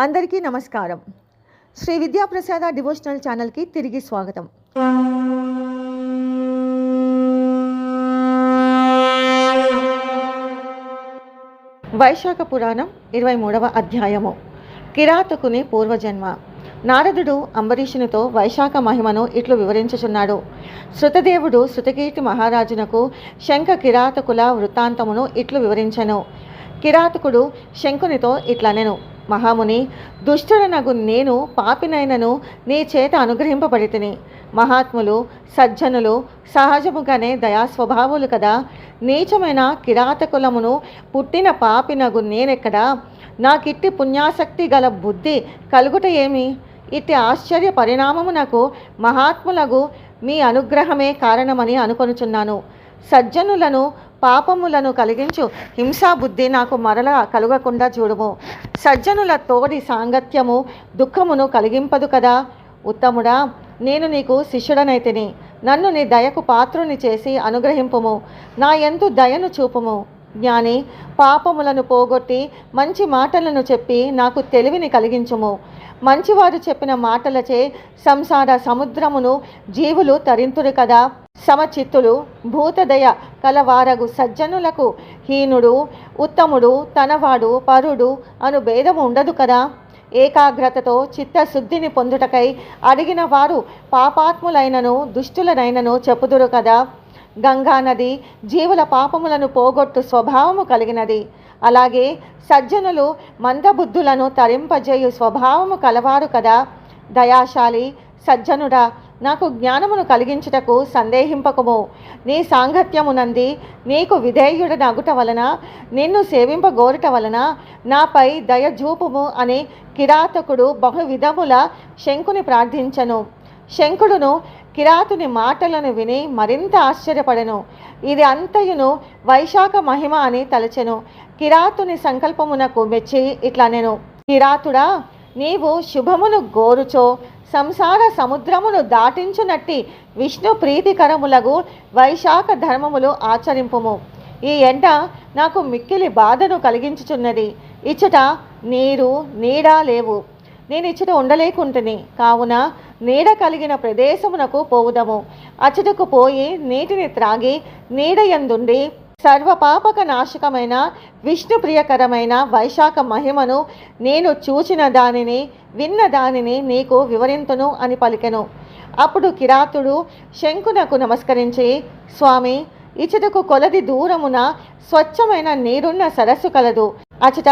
అందరికీ నమస్కారం. శ్రీ విద్యాప్రసాద డివోషనల్ ఛానల్కి తిరిగి స్వాగతం. వైశాఖ పురాణం 23వ అధ్యాయము. కిరాతకుని పూర్వజన్మ. నారదుడు అంబరీషునితో వైశాఖ మహిమను ఇట్లు వివరించుచున్నాడు. శృతదేవుడు శృతకీర్తి మహారాజునకు శంఖ కిరాతకుల వృత్తాంతమును ఇట్లు వివరించెను. కిరాతకుడు శంకునితో ఇట్లనెను: మహాముని, దుష్టుడనగు నేను పాపినైనను నీ చేత అనుగ్రహింపబడితిని. మహాత్ములు సజ్జనులు సహజముగానే దయాస్వభావులు కదా. నీచమైన కిరాతకులమును పుట్టిన పాపినగు నేనెక్కడా? నాకిట్టి పుణ్యాసక్తి గల బుద్ధి కలుగుట ఏమి? ఇట్టి ఆశ్చర్య పరిణామమునకు మహాత్ములగు మీ అనుగ్రహమే కారణమని అనుకొనుచున్నాను. సజ్జనులను పాపములను కలిగించు హింసాబుద్ధి నాకు మరల కలుగకుండా చూడుము. సజ్జనుల తోడి సాంగత్యము దుఃఖమును కలిగింపదు కదా. ఉత్తముడా, నేను నీకు శిష్యుడనైతిని. నన్ను నీ దయకు పాత్రుని చేసి అనుగ్రహింపుము. నా యందు దయను చూపుము. జ్ఞాని, పాపములను పోగొట్టి మంచి మాటలను చెప్పి నాకు తెలివిని కలిగించుము. మంచివారు చెప్పిన మాటలచే సంసార సముద్రమును జీవులు తరింతురు కదా. సమచిత్తులు భూతదయ కలవారగు సజ్జనులకు హీనుడు ఉత్తముడు తనవాడు పరుడు అను భేదము ఉండదు కదా. ఏకాగ్రతతో చిత్తశుద్ధిని పొందుటకై అడిగిన వారు పాపాత్ములైనను దుష్టులనైనను చెప్పుదురు కదా. గంగానది జీవుల పాపములను పోగొట్టు స్వభావము కలిగినది. అలాగే సజ్జనులు మందబుద్ధులను తరింపజేయు స్వభావము కలవారు కదా. దయాశాలి సజ్జనుడా, నాకు జ్ఞానమును కలిగించుటకు సందేహింపకము. నీ సాంగత్యమునంది నీకు విధేయుడనగుట వలన, నిన్ను సేవింపగోరుట వలన నాపై దయజూపుము అని కిరాతకుడు బహువిధముల శంకుని ప్రార్థించెను. శంకుడును కిరాతుని మాటలను విని మరింత ఆశ్చర్యపడెను. ఇది అంతయును వైశాఖ మహిమ అని తలచెను. కిరాతుని సంకల్పమునకు మెచ్చి ఇట్లనెను: కిరాతుడా, నీవు శుభమును గోరుచో సంసార సముద్రమును దాటించునట్టి విష్ణు ప్రీతికరములగు వైశాఖ ధర్మములు ఆచరింపుము. ఈ ఎండ నాకు మిక్కిలి బాధను కలిగించుచున్నది. ఇచ్చట నీరు నీడ లేవు. నేను ఇచ్చట ఉండలేకుంటుని. కావున నీడ కలిగిన ప్రదేశమునకు పోవుదము. అచ్చటకు పోయి నీటిని త్రాగి నీడయందుండి సర్వపాపక నాశకమైన విష్ణు ప్రియకరమైన వైశాఖ మహిమను నేను చూచిన దానిని విన్న దానిని నీకు వివరింతును అని పలికెను. అప్పుడు కిరాతుడు శంకునకు నమస్కరించి, స్వామి, ఇచ్చటకు కొలది దూరమున స్వచ్ఛమైన నీరున్న సరస్సు కలదు. అచట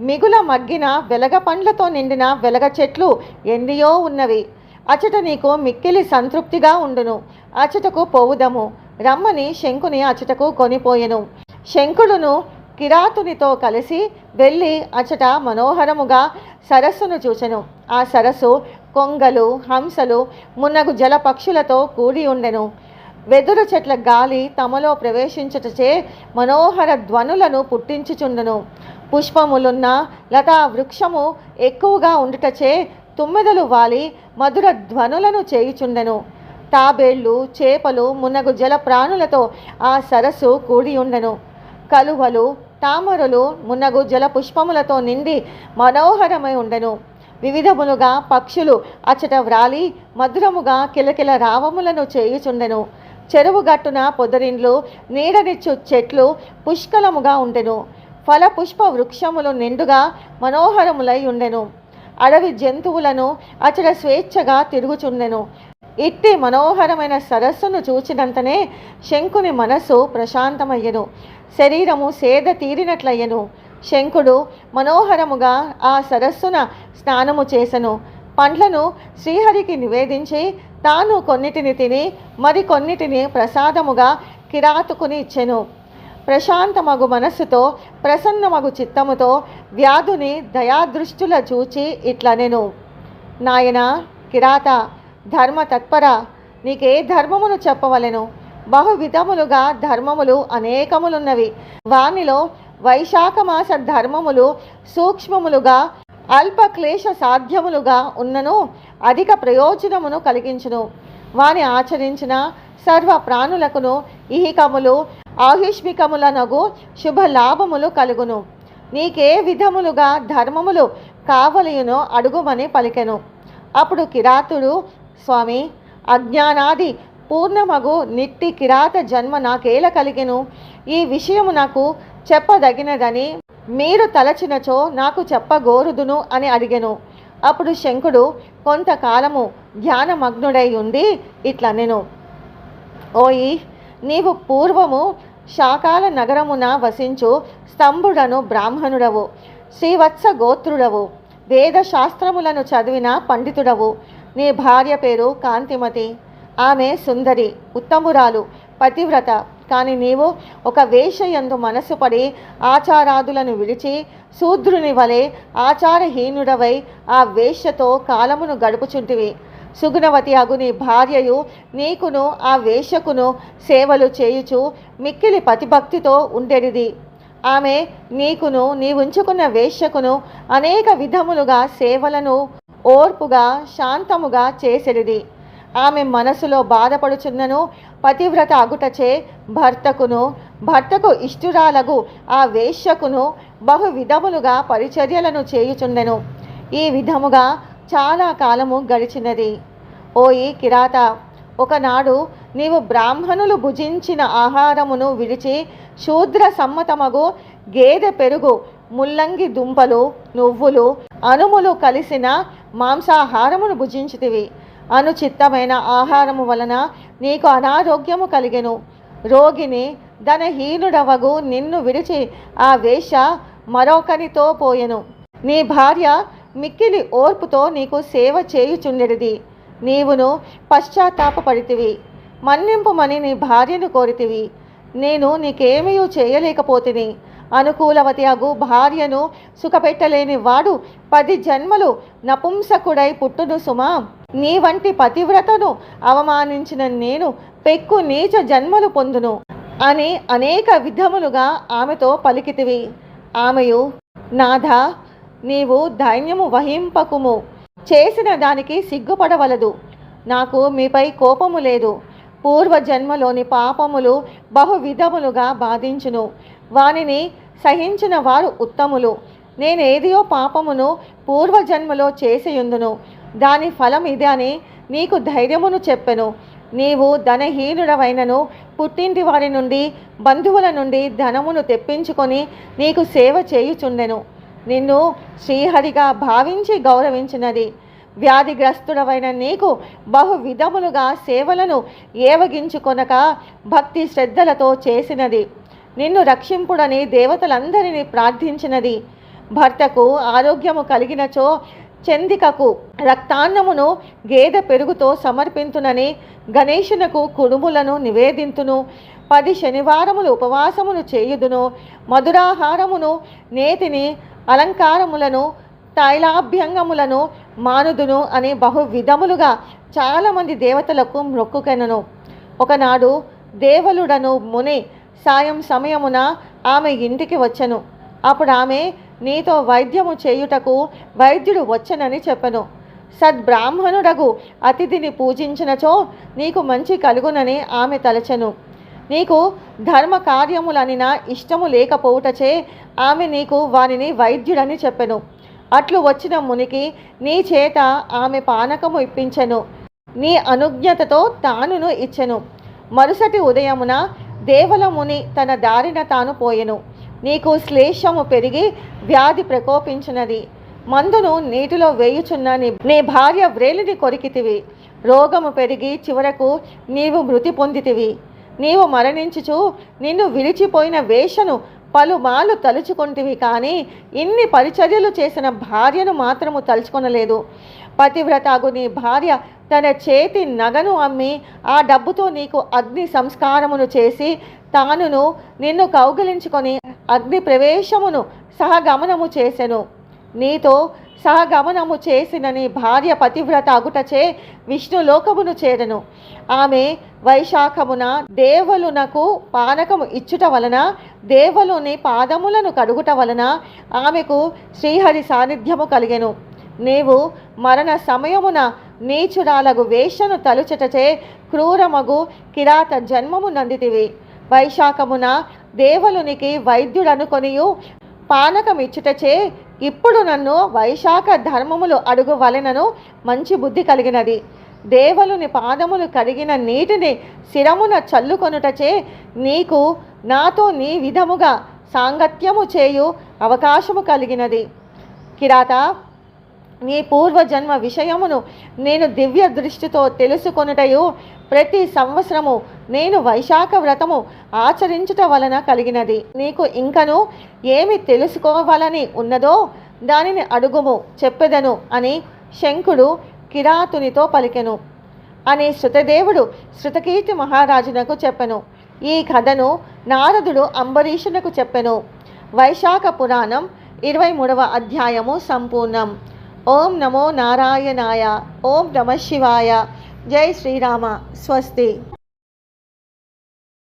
మిగుల మగ్గిన వెలగ పండ్లతో నిండిన వెలగ చెట్లు ఎండియో ఉన్నవి. అచట నీకు మిక్కిలి సంతృప్తిగా ఉండును. అచటకు పోవుదము రమ్మని శంకుని అచటకు కొనిపోయెను. శంకుడును కిరాతునితో కలిసి వెళ్ళి అచట మనోహరముగా సరస్సును చూచెను. ఆ సరస్సు కొంగలు హంసలు మున్నగు జలపక్షులతో కూడి ఉండెను. వెదురు చెట్ల గాలి తమలో ప్రవేశించుటచే మనోహర ధ్వనులను పుట్టించుచుండును. పుష్పములున్న లతా వృక్షము ఎక్కువగా ఉండుటచే తుమ్మెదలు వాలి మధుర ధ్వనులను చేయుచుండెను. తాబేళ్లు చేపలు మున్నగు జల ప్రాణులతో ఆ సరస్సు కూడి ఉండెను. కలువలు తామరలు మున్నగు జల పుష్పములతో నిండి మనోహరమై ఉండెను. వివిధములుగా పక్షులు అచట వ్రాలి మధురముగా కిలకిల రావములను చేయుచుండెను. చెరువు గట్టున పొదరిండ్లు నీడనిచ్చు చెట్లు పుష్కలముగా ఉండెను. ఫల పుష్ప వృక్షములు నిండుగా మనోహరములై ఉండెను. అడవి జంతువులను అచట స్వేచ్ఛగా తిరుగుచుండెను. ఇట్టి మనోహరమైన సరస్సును చూచినంతనే శంకుని మనస్సు ప్రశాంతమయ్యెను. శరీరము సేద తీరినట్లయ్యెను. శంకుడు మనోహరముగా ఆ సరస్సున స్నానము చేసెను. పండ్లను శ్రీహరికి నివేదించి తాను కొన్నిటిని తిని మరి కొన్నిటిని ప్రసాదముగా కిరాతుకుని ఇచ్చెను. ప్రశాంతమగు మనస్సుతో ప్రసన్నమగు చిత్తముతో వ్యాధుని దయాదృష్టుల చూచి ఇట్లనెను: నాయనా కిరాత, ధర్మ తత్పర, నీకే ధర్మమును చెప్పవలెను. బహువిధములుగా ధర్మములు అనేకములున్నవి. వానిలో వైశాఖ మాస ధర్మములు సూక్ష్మములుగా అల్ప క్లేశ సాధ్యములుగా ఉన్నను అధిక ప్రయోజనమును కలిగించును. వాని ఆచరించిన సర్వ ప్రాణులకును ఇహికములు ఆయుష్మికములనగు శుభ లాభములు కలుగును. నీకే విధములుగా ధర్మములు కావలియును అడుగుమని పలికెను. అప్పుడు కిరాతుడు, స్వామి, అజ్ఞానాది పూర్ణమగు నిట్టి కిరాత జన్మ నాకేల కలిగెను? ఈ విషయము నాకు చెప్పదగినదని మీరు తలచినచో నాకు చెప్పగోరుదును అని అడిగెను. అప్పుడు శంకుడు కొంతకాలము ధ్యానమగ్నుడై ఉండి ఇట్లనెను. ఓయి, నీవు పూర్వము శాకాల నగరమున వసించు స్తంభుడను బ్రాహ్మణుడవు, శ్రీవత్స గోత్రుడవు, వేద శాస్త్రములను చదివిన పండితుడవు. నీ భార్య పేరు కాంతిమతి. ఆమె సుందరి, ఉత్తమురాలు, పతివ్రత. కానీ నీవు ఒక వేశ్యయందు మనసు పడి ఆచారాదులను విడిచి శూద్రుని వలె ఆచారహీనుడవై ఆ వేశ్యతో కాలమును గడుపుచుంటివి. సుగుణవతి అగు నీ భార్యయు నీకును ఆ వేశ్యకును సేవలు చేయుచు మిక్కిలి పతిభక్తితో ఉండెడిది. ఆమె నీకును నీవుంచుకున్న వేశ్యకును అనేక విధములుగా సేవలను ఓర్పుగా శాంతముగా చేసెడిది. ఆమె మనసులో బాధపడుచున్నను పతివ్రత అగుటచే భర్తకు ఇష్టురాలగు ఆ వేశ్యకును బహు విధములుగా పరిచర్యలను చేయుచుండెను. ఈ విధముగా చాలా కాలము గడిచినది. ఓయి కిరాత, ఒకనాడు నీవు బ్రాహ్మణులు భుజించిన ఆహారమును విడిచి శూద్ర సమ్మతమగు గేదె పెరుగు, ముల్లంగి దుంపలు, నువ్వులు, అనుములు కలిసిన మాంసాహారమును భుజించితివి. అనుచిత్తమైన ఆహారము వలన నీకు అనారోగ్యము కలిగెను. రోగిని ధనహీనుడవగు నిన్ను విడిచి ఆ వేశ్య మరొకనితో పోయెను. నీ భార్య మిక్కిలి ఓర్పుతో నీకు సేవ చేయుచుండెడిది. నీవును పశ్చాత్తాపపడితివి. మన్నింపుమని నీ భార్యను కోరితివి. నేను నీకేమీ చేయలేకపోతిని. అనుకూలవతి అగు భార్యను సుఖపెట్టలేని వాడు 10 జన్మలు నపుంసకుడై పుట్టును సుమా. నీ వంటి పతివ్రతను అవమానించిన నేను పెక్కు నీచ జన్మలు పొందును అని అనేక విధములుగా ఆమెతో పలికితివి. ఆమెయు, నాథా, నీవు ధైర్యము వహింపకుము, చేసిన దానికి సిగ్గుపడవలదు. నాకు మీపై కోపము లేదు. పూర్వజన్మలోని పాపములు బహు విధములుగా బాధించును. వానిని సహించిన వారు ఉత్తములు. నేనేదియో పాపమును పూర్వజన్మలో చేసియుందును, దాని ఫలం ఇదే అని నీకు ధైర్యమును చెప్పెను. నీవు ధనహీనుడవైనను పుట్టింటి వారి నుండి బంధువుల నుండి ధనమును తెప్పించుకొని నీకు సేవ చేయుచుండెను. నిన్ను శ్రీహరిగా భావించి గౌరవించినది. వ్యాధిగ్రస్తుడవైన నీకు బహు విధములుగా సేవలను ఏవగించుకొనక భక్తి శ్రద్ధలతో చేసినది. నిన్ను రక్షింపుడని దేవతలందరినీ ప్రార్థించినది. భర్తకు ఆరోగ్యము కలిగినచో చందికకు రక్తాన్నమును గేదె పెరుగుతో సమర్పింతునని గణేశునకు కుడుములను నివేదింతును. 10 శనివారములు ఉపవాసమును చేయుదును. మధురాహారమును, నేతిని, అలంకారములను, తైలాభ్యంగములను మానుదును అని బహు విధములుగా చాలామంది దేవతలకు మొక్కుకెనను. ఒకనాడు దేవలుడను ముని సాయం సమయమున ఆమె ఇంటికి వచ్చెను. అప్పుడు ఆమె, నీతో వైద్యము చేయుటకు వైద్యుడు వచ్చనని చెప్పెను. సద్బ్రాహ్మణుడగు అతిథిని పూజించినచో నీకు మంచి కలుగునని ఆమె తలచెను. నీకు ధర్మ కార్యములనిన ఇష్టము లేకపోవుటచే ఆమె నీకు వానిని వైద్యుడని చెప్పెను. అట్లు వచ్చిన మునికి నీ చేత ఆమె పానకము ఇప్పించెను. నీ అనుజ్ఞతతో తానును ఇచ్చెను. మరుసటి ఉదయమున దేవలముని తన దారిన తాను పోయెను. నీకు శ్లేషము పెరిగి వ్యాధి ప్రకోపించినది. మందును నీటిలో వేయుచున్న నీ భార్య వ్రేలిని కొరికితివి. రోగము పెరిగి చివరకు నీవు మృతి పొందితివి. నీవు మరణించుచు నిన్ను విడిచిపోయిన వేషను పలుమార్లు తలుచుకొంటివి. కానీ ఇన్ని పరిచర్యలు చేసిన భార్యను మాత్రము తలుచుకొనలేదు. పతివ్రతగు నీ భార్య తన చేతి నగను అమ్మి ఆ డబ్బుతో నీకు అగ్ని సంస్కారమును చేసి తానును నిన్ను కౌగిలించుకొని అగ్ని ప్రవేశమును సహగమనము చేసెను. నీతో సహగమనము చేసిన నీ భార్య పతివ్రత అగుటచే విష్ణులోకమును చేరెను. ఆమె వైశాఖమున దేవలునకు పానకము ఇచ్చుట వలన, దేవలుని పాదములను కడుగుట వలన ఆమెకు శ్రీహరి సాన్నిధ్యము కలిగెను. నీవు మరణ సమయమున నీచురాలగు వేషను తలుచుటచే క్రూరమగు కిరాత జన్మము నందితివి. వైశాఖమున దేవలునికి వైద్యుడనుకొనియు పానకమిచ్చుటచే ఇప్పుడు నన్ను వైశాఖ ధర్మములు అడుగు వలెనను మంచి బుద్ధి కలిగినది. దేవుని పాదములు కడిగిన నీటిని శిరమున చల్లుకొనుటచే నీకు నాతో నీ విధముగా సాంగత్యము చేయు అవకాశము కలిగినది. కిరాత, నీ పూర్వజన్మ విషయమును నేను దివ్య దృష్టితో తెలుసుకొనుటయు ప్రతి సంవత్సరము నేను వైశాఖ వ్రతము ఆచరించుట వలన కలిగినది. నీకు ఇంకను ఏమి తెలుసుకోవాలని ఉన్నదో దానిని అడుగుము, చెప్పెదను అని శంకుడు కిరాతునితో పలికెను అని శృతదేవుడు శృతకీర్తి మహారాజునకు చెప్పెను. ఈ కథను నారదుడు అంబరీషునకు చెప్పెను. వైశాఖ పురాణం 23వ అధ్యాయము సంపూర్ణం. ఓం నమో నారాయణాయ. ఓం నమ శివాయ. జై శ్రీరామ. స్వస్తి.